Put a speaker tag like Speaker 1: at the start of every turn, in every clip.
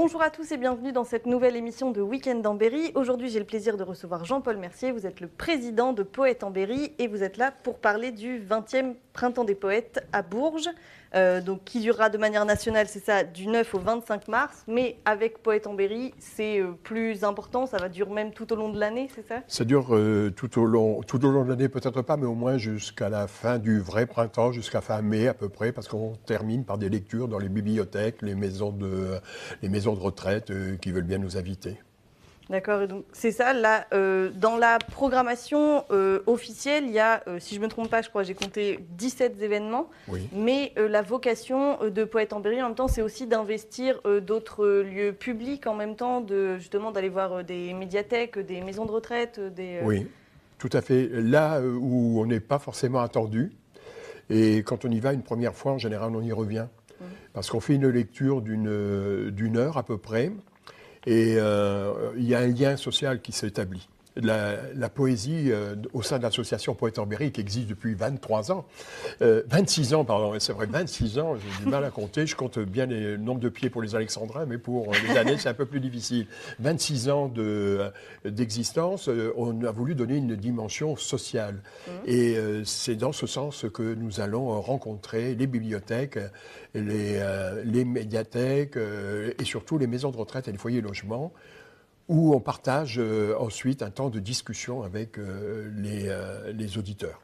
Speaker 1: Bonjour à tous et bienvenue dans cette nouvelle émission de Week-end en Berry. Aujourd'hui, j'ai le plaisir de recevoir Jean-Paul Mercier. Vous êtes le président de Poètes en Berry et vous êtes là pour parler du 20e Printemps des Poètes à Bourges, qui durera de manière nationale, c'est ça, du 9 au 25 mars. Mais avec Poètes en Berry, c'est plus important, ça va durer même tout au long de l'année, c'est ça?
Speaker 2: Ça dure tout au long de l'année, peut-être pas, mais au moins jusqu'à la fin du vrai printemps, jusqu'à fin mai à peu près, parce qu'on termine par des lectures dans les bibliothèques, les maisons de retraite qui veulent bien nous inviter.
Speaker 1: D'accord, et donc c'est ça, là, dans la programmation officielle, il y a, si je ne me trompe pas, je crois, j'ai compté 17 événements,
Speaker 2: Oui.
Speaker 1: mais la vocation de Poètes en Berry, en même temps, c'est aussi d'investir d'autres lieux publics, en même temps, justement d'aller voir des médiathèques, des maisons de retraite,
Speaker 2: Oui, tout à fait. Là où on n'est pas forcément attendu, et quand on y va une première fois, en général, on y revient. Parce qu'on fait une lecture d'une heure à peu près, et il y a un lien social qui s'établit. La poésie au sein de l'association Poètes en Berry, qui existe depuis 26 ans, pardon, c'est vrai, 26 ans, j'ai du mal à compter, je compte bien le nombre de pieds pour les Alexandrins, mais pour les années, c'est un peu plus difficile. 26 ans d'existence, on a voulu donner une dimension sociale. Et c'est dans ce sens que nous allons rencontrer les bibliothèques, les médiathèques et surtout les maisons de retraite et les foyers logements, où on partage ensuite un temps de discussion avec les auditeurs.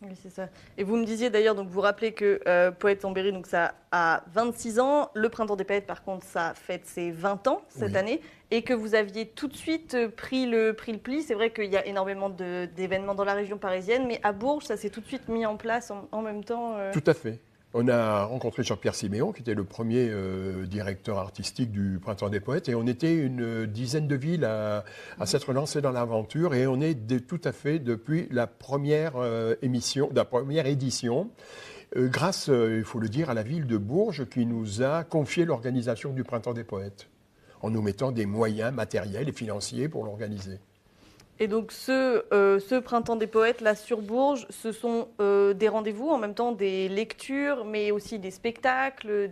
Speaker 1: Oui, c'est ça. Et vous me disiez d'ailleurs, donc vous rappelez que Poètes en Berry, donc ça a 26 ans, le Printemps des Poètes, par contre, ça fête ses 20 ans cette année, et que vous aviez tout de suite pris le pli. C'est vrai qu'il y a énormément d'événements dans la région parisienne, mais à Bourges, ça s'est tout de suite mis en place en même temps.
Speaker 2: Tout à fait. On a rencontré Jean-Pierre Siméon, qui était le premier directeur artistique du Printemps des Poètes, et on était une dizaine de villes à s'être lancées dans l'aventure, et on est tout à fait depuis la première édition, grâce, il faut le dire, à la ville de Bourges, qui nous a confié l'organisation du Printemps des Poètes, en nous mettant des moyens matériels et financiers pour l'organiser.
Speaker 1: Et donc ce Printemps des Poètes, là, sur Bourges, ce sont des rendez-vous, en même temps des lectures, mais aussi des spectacles.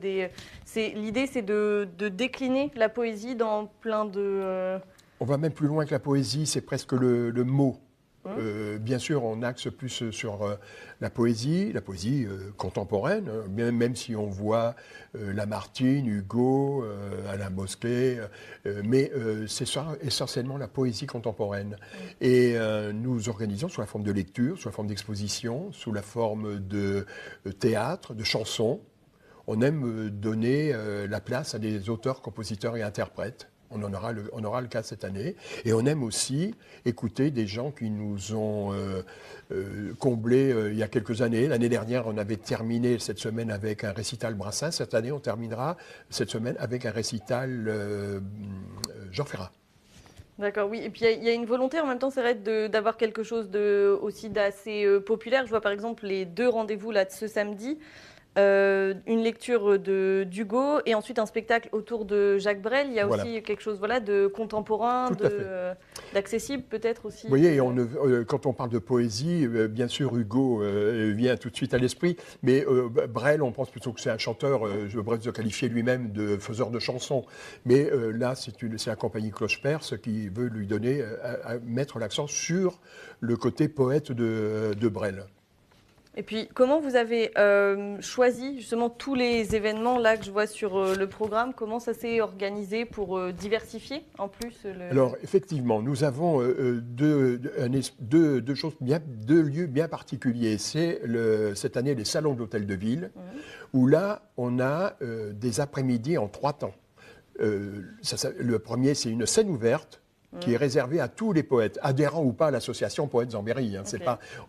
Speaker 1: L'idée, c'est de décliner la poésie dans plein de...
Speaker 2: On va même plus loin que la poésie, c'est presque le mot. Bien sûr, on axe plus sur la poésie contemporaine, même si on voit Lamartine, Hugo, Alain Bosquet, mais c'est ça, essentiellement la poésie contemporaine. Et nous organisons sous la forme de lecture, sous la forme d'exposition, sous la forme de théâtre, de chansons. On aime donner la place à des auteurs, compositeurs et interprètes. On aura le cas cette année. Et on aime aussi écouter des gens qui nous ont comblés il y a quelques années. L'année dernière, on avait terminé cette semaine avec un récital Brassens. Cette année, on terminera cette semaine avec un récital Jean Ferrat.
Speaker 1: D'accord, oui. Et puis il y a une volonté en même temps, c'est vrai, d'avoir quelque chose aussi d'assez populaire. Je vois par exemple les deux rendez-vous là de ce samedi. Une lecture d'Hugo et ensuite un spectacle autour de Jacques Brel. Il y a aussi quelque chose de contemporain, d'accessible peut-être aussi.
Speaker 2: Vous voyez, quand on parle de poésie, bien sûr Hugo vient tout de suite à l'esprit, mais Brel, on pense plutôt que c'est un chanteur, Brel se qualifiait lui-même de faiseur de chansons. Mais là, c'est la compagnie Cloche-Perce qui veut lui donner, mettre l'accent sur le côté poète de Brel.
Speaker 1: Et puis, comment vous avez choisi justement tous les événements là que je vois sur le programme? Comment ça s'est organisé pour diversifier en plus
Speaker 2: Alors, effectivement, nous avons deux lieux bien particuliers. C'est cette année les salons de l'Hôtel de Ville, où là, on a des après-midi en 3 temps. Le premier, c'est une scène ouverte, qui est réservé à tous les poètes, adhérents ou pas à l'association Poètes en Berry.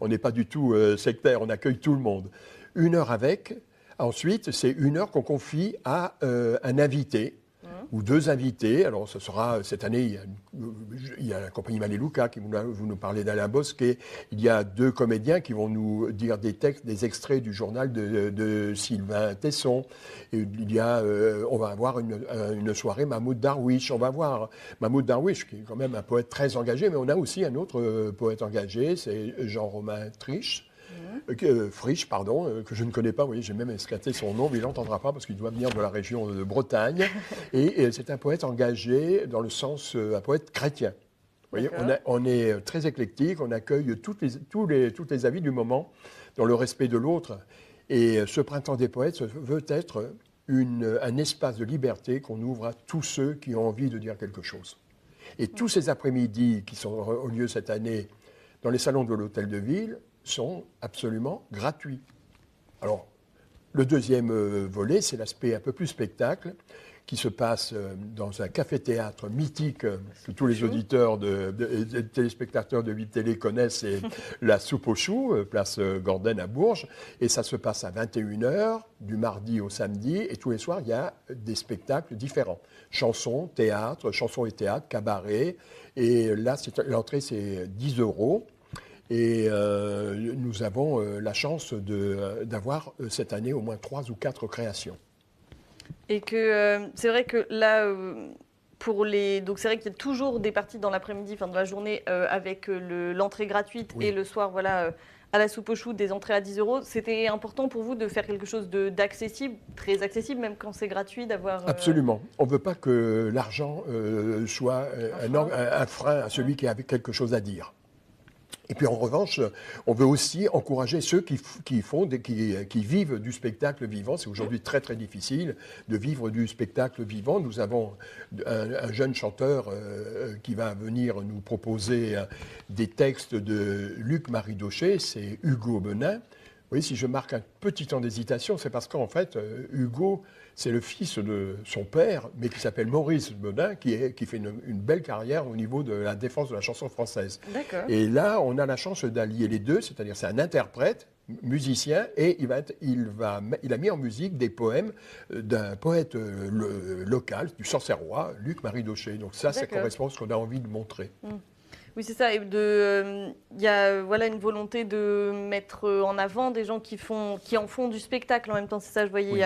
Speaker 2: On n'est pas du tout sectaire, on accueille tout le monde. 1 heure avec. Ensuite, c'est 1 heure qu'on confie à un invité ou 2 invités. Alors, ce sera cette année, il y a la compagnie Malélouka qui vous nous parlez d'Alain Bosquet. Il y a 2 comédiens qui vont nous dire des textes, des extraits du journal de Sylvain Tesson. Et on va avoir une soirée Mahmoud Darwish. On va voir Mahmoud Darwish, qui est quand même un poète très engagé, mais on a aussi un autre poète engagé, c'est Jean-Romain Triche. Frisch, pardon, que je ne connais pas. Vous voyez, j'ai même escaté son nom, mais il n'entendra pas parce qu'il doit venir de la région de Bretagne. Et c'est un poète engagé dans le sens, un poète chrétien. Vous voyez, on est très éclectique, on accueille tous les avis du moment dans le respect de l'autre. Et ce printemps des poètes veut être un espace de liberté qu'on ouvre à tous ceux qui ont envie de dire quelque chose. Et tous ces après-midi qui ont lieu cette année dans les salons de l'Hôtel de Ville sont absolument gratuits. Alors, le deuxième volet, c'est l'aspect un peu plus spectacle, qui se passe dans un café-théâtre mythique que tous les auditeurs et téléspectateurs de Ville Télé connaissent, c'est la Soupe aux choux, place Gordon à Bourges. Et ça se passe à 21h, du mardi au samedi. Et tous les soirs, il y a des spectacles différents. Chansons et théâtre, cabaret. Et là, l'entrée, c'est 10 €. Et nous avons la chance d'avoir cette année au moins 3 ou 4 créations.
Speaker 1: Et que c'est vrai que là, donc c'est vrai qu'il y a toujours des parties dans l'après-midi, enfin dans la journée, avec l'entrée gratuite et le soir, voilà, à la soupe aux choux, des entrées à 10 €. C'était important pour vous de faire quelque chose d'accessible, très accessible, même quand c'est gratuit, d'avoir...
Speaker 2: Absolument. On ne veut pas que l'argent soit un frein à celui qui a quelque chose à dire. Et puis en revanche, on veut aussi encourager ceux qui vivent du spectacle vivant. C'est aujourd'hui très très difficile de vivre du spectacle vivant. Nous avons un jeune chanteur qui va venir nous proposer des textes de Luc-Marie Daucher, c'est Hugo Benin. Vous voyez, si je marque un petit temps d'hésitation, c'est parce qu'en fait, Hugo, c'est le fils de son père, mais qui s'appelle Maurice Benin, qui fait une belle carrière au niveau de la défense de la chanson française.
Speaker 1: D'accord.
Speaker 2: Et là, on a la chance d'allier les deux, c'est-à-dire c'est un interprète, musicien, et il a mis en musique des poèmes d'un poète local, du Sancerrois, Luc-Marie Daucher. Donc ça correspond à ce qu'on a envie de montrer.
Speaker 1: Oui, c'est ça. Et il y a une volonté de mettre en avant des gens qui en font du spectacle en même temps. C'est ça, je voyais. Oui.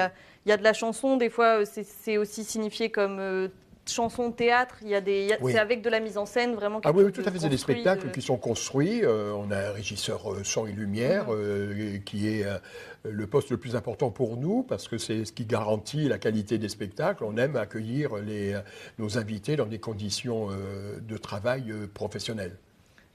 Speaker 1: Il y a de la chanson. Des fois, c'est aussi signifié comme chanson théâtre. C'est avec de la mise en scène vraiment.
Speaker 2: Oui, tout à fait. C'est des spectacles qui sont construits. On a un régisseur son et lumière qui est le poste le plus important pour nous parce que c'est ce qui garantit la qualité des spectacles. On aime accueillir nos invités dans des conditions de travail professionnelles.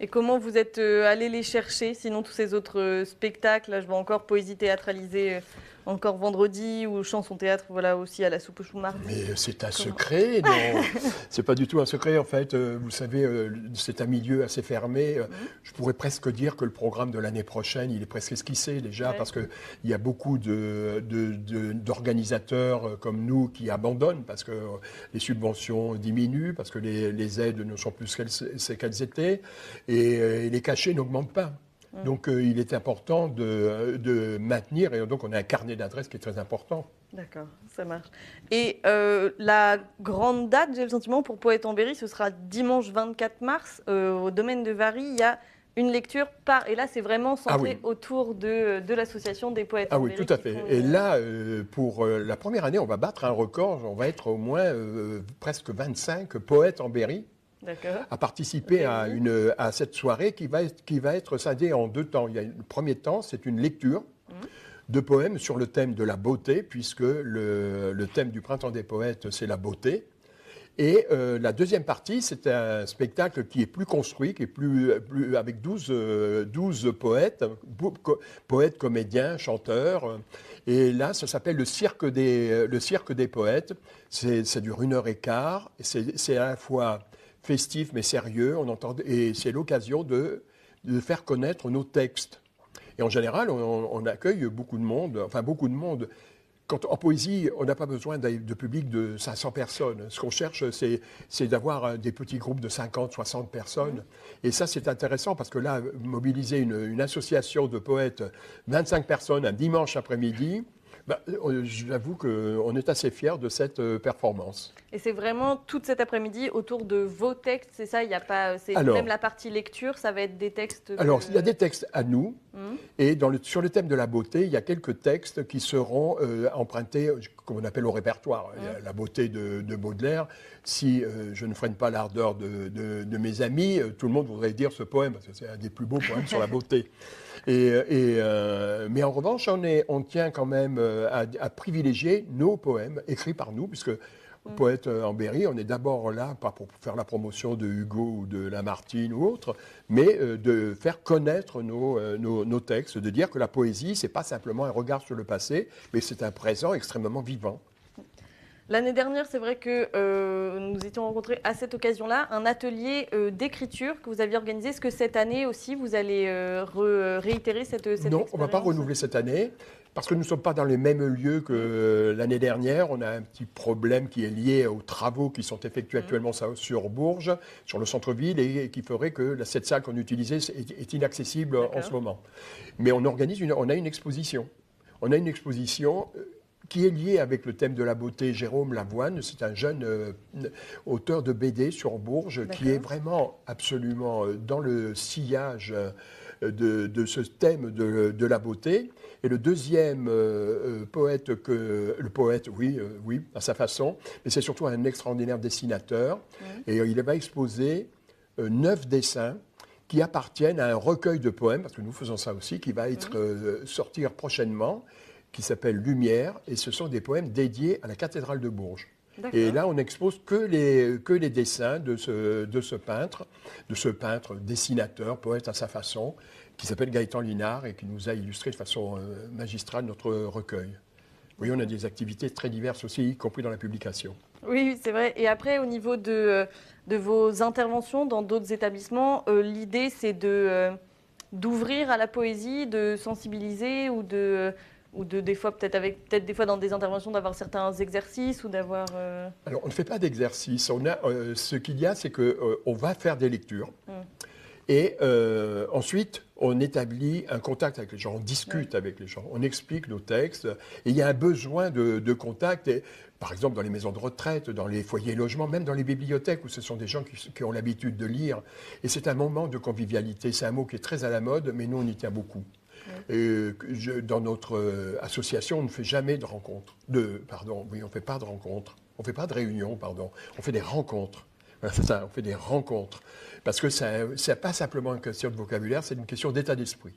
Speaker 1: Et comment vous êtes allé les chercher, sinon tous ces autres spectacles? Là, je vois encore Poésie théâtralisée encore vendredi ou Chanson théâtre, voilà, aussi à la soupe aux choux mardi.
Speaker 2: Mais c'est un secret, non? C'est pas du tout un secret, en fait. Vous savez, c'est un milieu assez fermé. Je pourrais presque dire que le programme de l'année prochaine, il est presque esquissé déjà, parce qu'il y a beaucoup d'organisateurs comme nous qui abandonnent, parce que les subventions diminuent, parce que les aides ne sont plus qu'elles étaient, et les cachets n'augmentent pas. Donc il est important de maintenir, et donc on a un carnet d'adresses qui est très important.
Speaker 1: D'accord, ça marche. Et la grande date, j'ai le sentiment, pour Poète en Berry, ce sera dimanche 24 mars, au domaine de Vary. Il y a une lecture et là c'est vraiment centré autour de l'association des poètes en Berry.
Speaker 2: Oui, tout à fait. Et là, pour la première année, on va battre un record, on va être au moins presque 25 poètes en Berry. À participer à cette soirée qui va être scindée en 2 temps. Il y a le premier temps, c'est une lecture de poèmes sur le thème de la beauté, puisque le thème du Printemps des poètes, c'est la beauté. Et la deuxième partie, c'est un spectacle qui est plus construit, qui est plus avec 12 poètes, comédiens, chanteurs. Et là, ça s'appelle le cirque des poètes. Ça dure 1h15. C'est à la fois festif mais sérieux, et c'est l'occasion de faire connaître nos textes. Et en général, on accueille beaucoup de monde. En poésie, on n'a pas besoin de public de 500 personnes. Ce qu'on cherche, c'est d'avoir des petits groupes de 50, 60 personnes. Et ça, c'est intéressant parce que là, mobiliser une association de poètes, 25 personnes un dimanche après-midi, J'avoue qu'on est assez fiers de cette performance.
Speaker 1: Et c'est vraiment toute cet après-midi autour de vos textes, c'est ça? Il y a pas, c'est
Speaker 2: Alors,
Speaker 1: même la partie lecture, ça va être des textes.
Speaker 2: Alors, il y a des textes à nous,
Speaker 1: Hum.
Speaker 2: et sur le thème de la beauté, il y a quelques textes qui seront empruntés, comme on appelle au répertoire. Il y a la beauté de Baudelaire. Si je ne freine pas l'ardeur de mes amis, tout le monde voudrait dire ce poème, parce que c'est un des plus beaux poèmes sur la beauté. Mais en revanche, on tient quand même à privilégier nos poèmes écrits par nous, puisque Poète en Berry, on est d'abord là, pas pour faire la promotion de Hugo ou de Lamartine ou autre, mais de faire connaître nos textes, de dire que la poésie, c'est pas simplement un regard sur le passé, mais c'est un présent extrêmement vivant.
Speaker 1: L'année dernière, c'est vrai que nous étions rencontrés à cette occasion-là, un atelier d'écriture que vous aviez organisé. Est-ce que cette année aussi, vous allez réitérer cette
Speaker 2: Non, on ne va pas renouveler cette année, parce que nous ne sommes pas dans les mêmes lieux que l'année dernière. On a un petit problème qui est lié aux travaux qui sont effectués actuellement sur Bourges, sur le centre-ville, et qui ferait que cette salle qu'on utilisait est inaccessible en ce moment. Mais on a une exposition. On a une exposition qui est lié avec le thème de la beauté. Jérôme Lavoine, c'est un jeune auteur de BD sur Bourges qui est vraiment absolument dans le sillage de ce thème de la beauté. Et le deuxième poète, le poète, oui, à sa façon, mais c'est surtout un extraordinaire dessinateur. Et il va exposer 9 dessins qui appartiennent à un recueil de poèmes, parce que nous faisons ça aussi, qui va sortir prochainement, qui s'appelle Lumière, et ce sont des poèmes dédiés à la cathédrale de Bourges. Et là, on n'expose que les dessins de ce peintre dessinateur, poète à sa façon, qui s'appelle Gaëtan Linard et qui nous a illustré de façon magistrale notre recueil. Oui, on a des activités très diverses aussi, y compris dans la publication.
Speaker 1: Oui, c'est vrai. Et après, au niveau de vos interventions dans d'autres établissements, l'idée, c'est d'ouvrir à la poésie, de sensibiliser ou des fois, peut-être des fois dans des interventions, d'avoir certains exercices ou d'avoir...
Speaker 2: Alors, on ne fait pas d'exercice. Ce qu'il y a, c'est qu'on va faire des lectures. Et ensuite, on établit un contact avec les gens, on discute avec les gens, on explique nos textes. Et il y a un besoin de contact, par exemple dans les maisons de retraite, dans les foyers logements, même dans les bibliothèques où ce sont des gens qui ont l'habitude de lire. Et c'est un moment de convivialité. C'est un mot qui est très à la mode, mais nous, on y tient beaucoup. Et dans notre association, on ne fait jamais de rencontres. On ne fait pas de rencontres. On ne fait pas de réunions, On fait des rencontres. C'est ça, on fait des rencontres. Parce que ce n'est pas simplement une question de vocabulaire, c'est une question d'état d'esprit.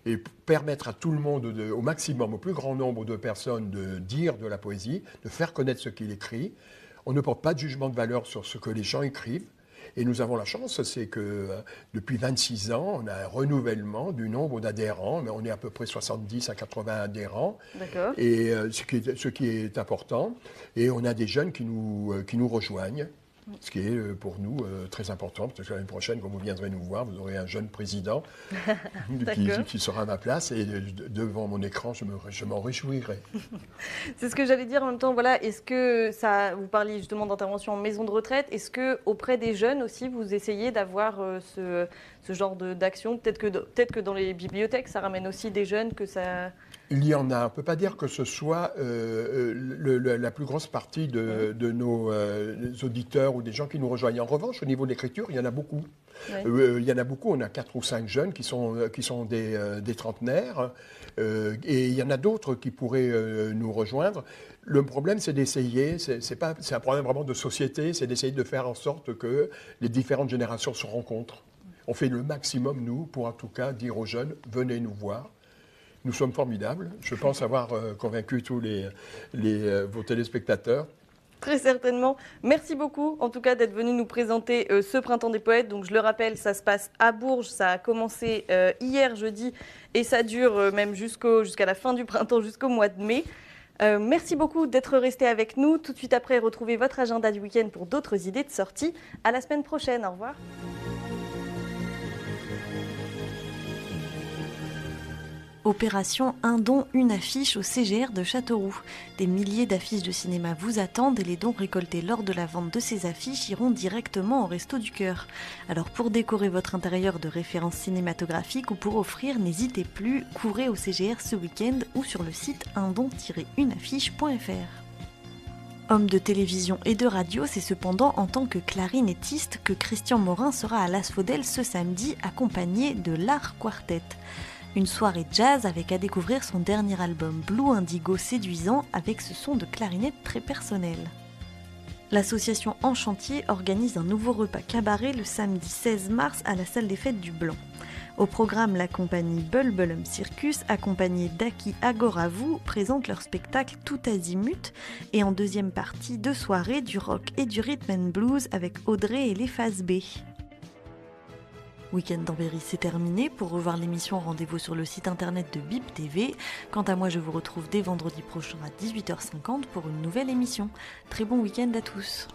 Speaker 2: Et permettre à tout le monde, au maximum, au plus grand nombre de personnes de dire de la poésie, de faire connaître ce qu'il écrit. On ne porte pas de jugement de valeur sur ce que les gens écrivent. Et nous avons la chance, c'est que depuis 26 ans, on a un renouvellement du nombre d'adhérents, mais on est à peu près 70 à 80 adhérents, et ce qui est important. Et on a des jeunes qui nous rejoignent, ce qui est pour nous très important, parce que l'année prochaine, quand vous viendrez nous voir, vous aurez un jeune président qui sera à ma place, et devant mon écran, je m'en réjouirai.
Speaker 1: C'est ce que j'allais dire en même temps. Voilà, est-ce que vous parliez justement d'intervention en maison de retraite, est-ce que auprès des jeunes aussi, vous essayez d'avoir ce genre d'action? Peut-être que dans les bibliothèques, ça ramène aussi des jeunes, que ça...
Speaker 2: Il y en a. On ne peut pas dire que ce soit la plus grosse partie de nos auditeurs ou des gens qui nous rejoignent. En revanche, au niveau de l'écriture, il y en a beaucoup. Il y en a beaucoup. On a 4 ou 5 jeunes qui sont des trentenaires. Et il y en a d'autres qui pourraient nous rejoindre. Le problème, c'est d'essayer. C'est un problème vraiment de société. C'est d'essayer de faire en sorte que les différentes générations se rencontrent. On fait le maximum, nous, pour en tout cas dire aux jeunes, venez nous voir. Nous sommes formidables. Je pense avoir convaincu tous vos téléspectateurs.
Speaker 1: Très certainement. Merci beaucoup, en tout cas, d'être venu nous présenter ce Printemps des Poètes. Donc, je le rappelle, ça se passe à Bourges. Ça a commencé hier, jeudi, et ça dure même jusqu'à la fin du printemps, jusqu'au mois de mai. Merci beaucoup d'être resté avec nous. Tout de suite après, retrouvez votre agenda du week-end pour d'autres idées de sortie. À la semaine prochaine. Au revoir. Opération Un don, une affiche au CGR de Châteauroux. Des milliers d'affiches de cinéma vous attendent et les dons récoltés lors de la vente de ces affiches iront directement au Resto du Cœur. Alors pour décorer votre intérieur de références cinématographiques ou pour offrir, n'hésitez plus, courez au CGR ce week-end ou sur le site undon-uneaffiche.fr. Homme de télévision et de radio, c'est cependant en tant que clarinettiste que Christian Morin sera à l'Asphodel ce samedi, accompagné de l'Art Quartet. Une soirée jazz avec à découvrir son dernier album Blue Indigo séduisant avec ce son de clarinette très personnel. L'association En Chantier organise un nouveau repas cabaret le samedi 16 mars à la salle des fêtes du Blanc. Au programme, la compagnie Bulbulum Circus, accompagnée d'Aki Agoravou, présente leur spectacle Tout Azimut et en deuxième partie de soirée du rock et du rhythm and blues avec Audrey et les Phases B. Week-end d'Ambéry, c'est terminé. Pour revoir l'émission, rendez-vous sur le site internet de BIP TV. Quant à moi, je vous retrouve dès vendredi prochain à 18h50 pour une nouvelle émission. Très bon week-end à tous.